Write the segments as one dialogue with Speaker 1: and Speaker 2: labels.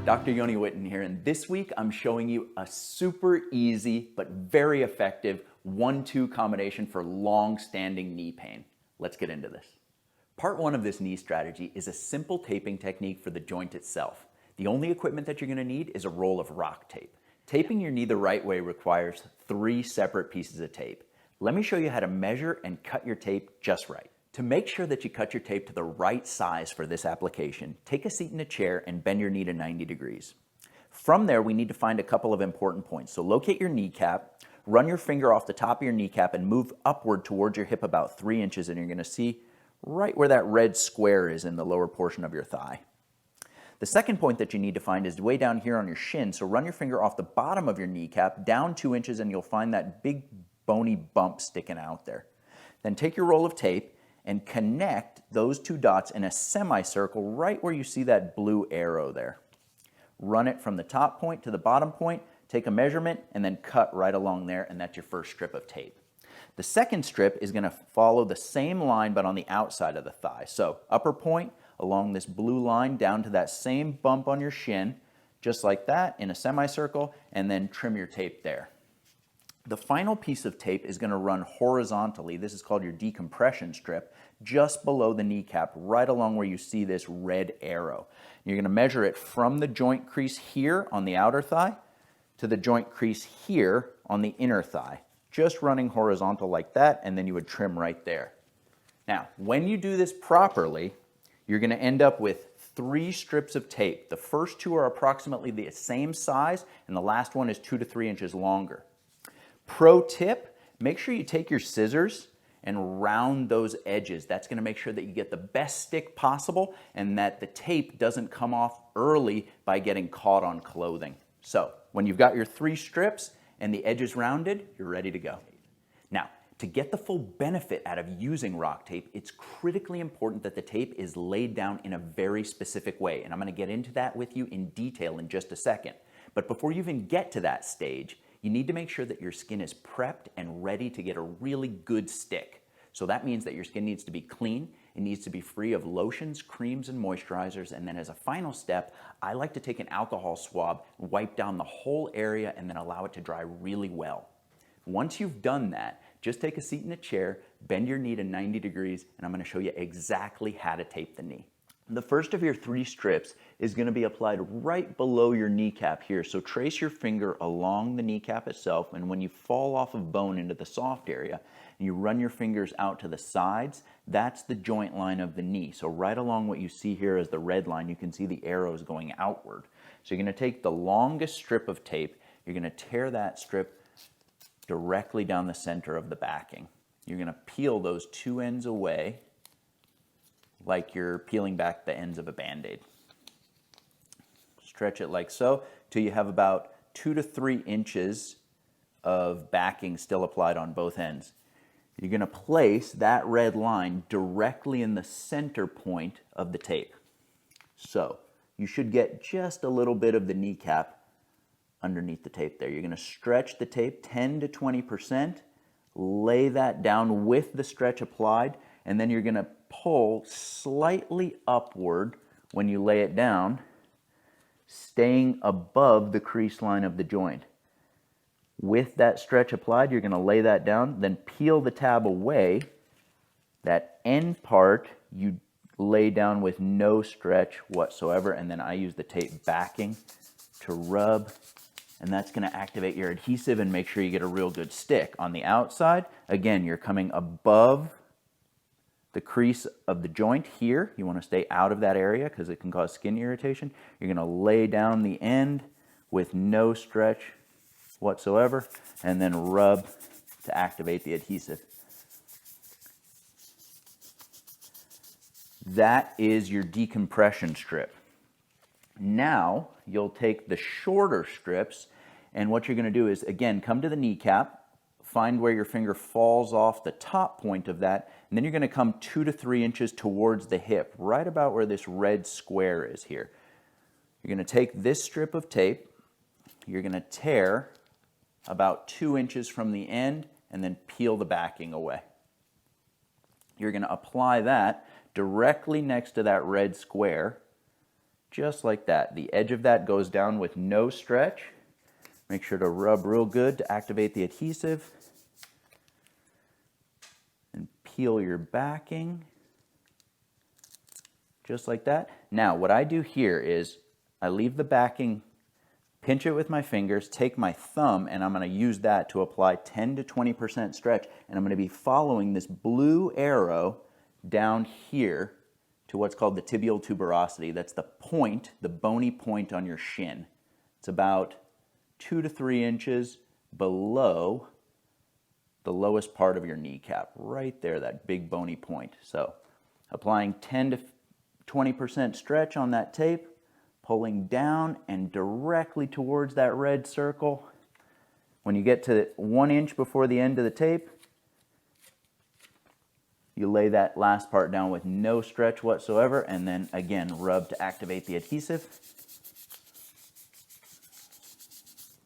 Speaker 1: Dr. Yoni Witten here, and this week I'm showing you a super easy but very effective 1-2 combination for long-standing knee pain. Let's get into this. Part 1 of this knee strategy is a simple taping technique for the joint itself. The only equipment that you're going to need is a roll of rock tape. Taping your knee the right way requires 3 separate pieces of tape. Let me show you how to measure and cut your tape just right. To make sure that you cut your tape to the right size for this application, take a seat in a chair and bend your knee to 90 degrees. From there, we need to find a couple of important points. So locate your kneecap, run your finger off the top of your kneecap and move upward towards your hip about 3 inches, and you're going to see right where that red square is in the lower portion of your thigh. The second point that you need to find is way down here on your shin. So run your finger off the bottom of your kneecap down 2 inches and you'll find that big bony bump sticking out there. Then take your roll of tape and connect those 2 dots in a semicircle right where you see that blue arrow there. Run it from the top point to the bottom point, take a measurement, and then cut right along there, and that's your first strip of tape. The second strip is going to follow the same line but on the outside of the thigh. So upper point along this blue line down to that same bump on your shin, just like that in a semicircle, and then trim your tape there. The final piece of tape is going to run horizontally. This is called your decompression strip, just below the kneecap, right along where you see this red arrow. You're going to measure it from the joint crease here on the outer thigh to the joint crease here on the inner thigh, just running horizontal like that, and then you would trim right there. Now, when you do this properly, you're going to end up with 3 strips of tape. The first 2 are approximately the same size, and the last one is 2 to 3 inches longer. Pro tip, make sure you take your scissors and round those edges. That's going to make sure that you get the best stick possible and that the tape doesn't come off early by getting caught on clothing. So when you've got your 3 strips and the edges rounded, you're ready to go. Now, to get the full benefit out of using rock tape, it's critically important that the tape is laid down in a very specific way. And I'm going to get into that with you in detail in just a second. But before you even get to that stage, you need to make sure that your skin is prepped and ready to get a really good stick. So that means that your skin needs to be clean, it needs to be free of lotions, creams, and moisturizers, and then as a final step, I like to take an alcohol swab, wipe down the whole area, and then allow it to dry really well. Once you've done that, just take a seat in a chair, bend your knee to 90 degrees, and I'm going to show you exactly how to tape the knee. The first of your 3 strips is going to be applied right below your kneecap here. So trace your finger along the kneecap itself, and when you fall off of bone into the soft area, and you run your fingers out to the sides, that's the joint line of the knee. So right along what you see here as the red line, you can see the arrows going outward. So you're going to take the longest strip of tape, you're going to tear that strip directly down the center of the backing. You're going to peel those 2 ends away, like you're peeling back the ends of a Band-Aid. Stretch it like so till you have about 2 to 3 inches of backing still applied on both ends. You're going to place that red line directly in the center point of the tape. So you should get just a little bit of the kneecap underneath the tape there. You're going to stretch the tape 10 to 20%, lay that down with the stretch applied, and then you're going to pull slightly upward when you lay it down, staying above the crease line of the joint. With that stretch applied, you're going to lay that down, then peel the tab away. That end part you lay down with no stretch whatsoever, and then I use the tape backing to rub, and that's going to activate your adhesive and make sure you get a real good stick. On the outside, again, you're coming above the crease of the joint here. You want to stay out of that area because it can cause skin irritation. You're going to lay down the end with no stretch whatsoever and then rub to activate the adhesive. That is your decompression strip. Now you'll take the shorter strips, and what you're going to do is, again, come to the kneecap, find where your finger falls off the top point of that, and then you're going to come 2 to 3 inches towards the hip, right about where this red square is here. You're going to take this strip of tape, you're going to tear about 2 inches from the end, and then peel the backing away. You're going to apply that directly next to that red square, just like that. The edge of that goes down with no stretch. Make sure to rub real good to activate the adhesive. And peel your backing, just like that. Now, what I do here is I leave the backing, pinch it with my fingers, take my thumb, and I'm going to use that to apply 10 to 20% stretch. And I'm going to be following this blue arrow down here to what's called the tibial tuberosity. That's the point, the bony point on your shin. It's about 2 to 3 inches below the lowest part of your kneecap, right there, that big bony point. So applying 10 to 20% stretch on that tape, pulling down and directly towards that red circle. When you get to 1 inch before the end of the tape, you lay that last part down with no stretch whatsoever, and then again rub to activate the adhesive.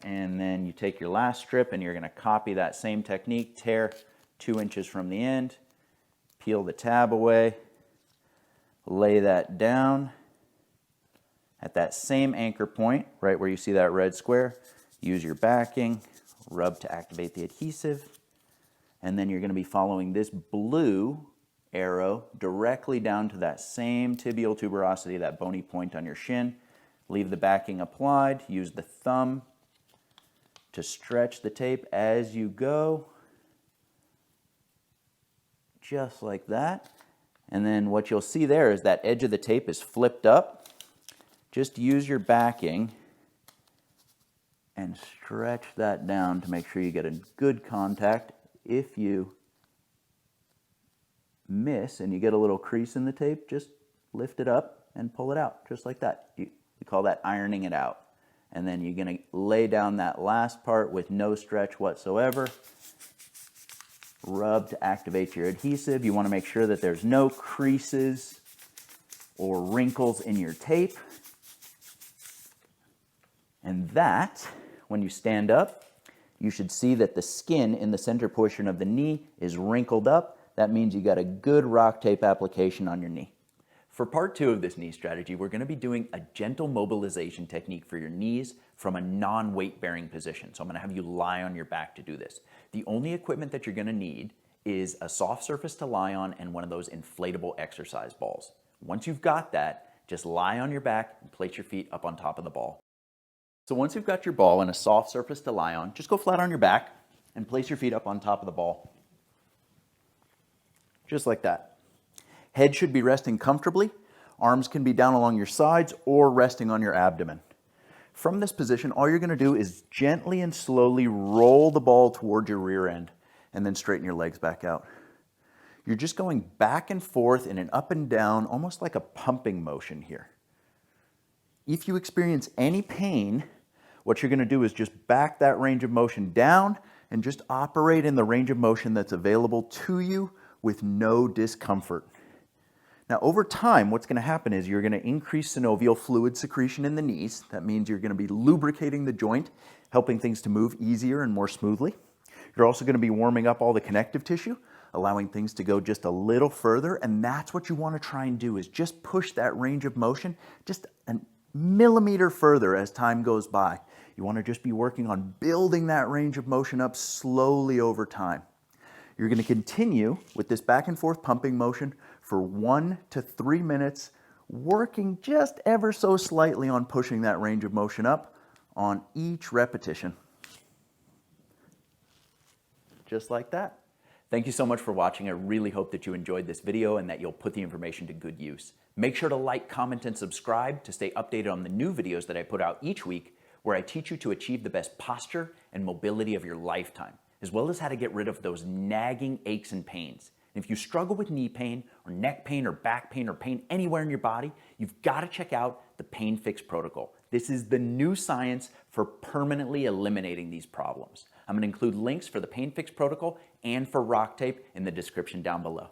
Speaker 1: And then you take your last strip and you're going to copy that same technique, tear 2 inches from the end, peel the tab away, lay that down at that same anchor point, right where you see that red square. Use your backing, rub to activate the adhesive, and then you're going to be following this blue arrow directly down to that same tibial tuberosity, that bony point on your shin. Leave the backing applied, use the thumb to stretch the tape as you go, just like that. And then what you'll see there is that edge of the tape is flipped up. Just use your backing and stretch that down to make sure you get a good contact. If you miss and you get a little crease in the tape, just lift it up and pull it out, just like that. We call that ironing it out. And then you're going to lay down that last part with no stretch whatsoever. Rub to activate your adhesive. You want to make sure that there's no creases or wrinkles in your tape. And that, when you stand up, you should see that the skin in the center portion of the knee is wrinkled up. That means you got a good rock tape application on your knee. For part 2 of this knee strategy, we're going to be doing a gentle mobilization technique for your knees from a non-weight bearing position. So I'm going to have you lie on your back to do this. The only equipment that you're going to need is a soft surface to lie on and one of those inflatable exercise balls. Once you've got that, just lie on your back and place your feet up on top of the ball. So once you've got your ball and a soft surface to lie on, just go flat on your back and place your feet up on top of the ball. Just like that. Head should be resting comfortably. Arms can be down along your sides or resting on your abdomen. From this position, all you're going to do is gently and slowly roll the ball towards your rear end and then straighten your legs back out. You're just going back and forth in an up and down, almost like a pumping motion here. If you experience any pain, what you're going to do is just back that range of motion down and just operate in the range of motion that's available to you with no discomfort. Now, over time, what's going to happen is you're going to increase synovial fluid secretion in the knees. That means you're going to be lubricating the joint, helping things to move easier and more smoothly. You're also going to be warming up all the connective tissue, allowing things to go just a little further. And that's what you want to try and do, is just push that range of motion just a millimeter further as time goes by. You want to just be working on building that range of motion up slowly over time. You're going to continue with this back and forth pumping motion for 1 to 3 minutes, working just ever so slightly on pushing that range of motion up on each repetition. Just like that. Thank you so much for watching. I really hope that you enjoyed this video and that you'll put the information to good use. Make sure to like, comment, and subscribe to stay updated on the new videos that I put out each week, where I teach you to achieve the best posture and mobility of your lifetime, as well as how to get rid of those nagging aches and pains. And if you struggle with knee pain or neck pain or back pain or pain anywhere in your body, you've got to check out the Pain Fix Protocol. This is the new science for permanently eliminating these problems. I'm going to include links for the Pain Fix Protocol and for rock tape in the description down below.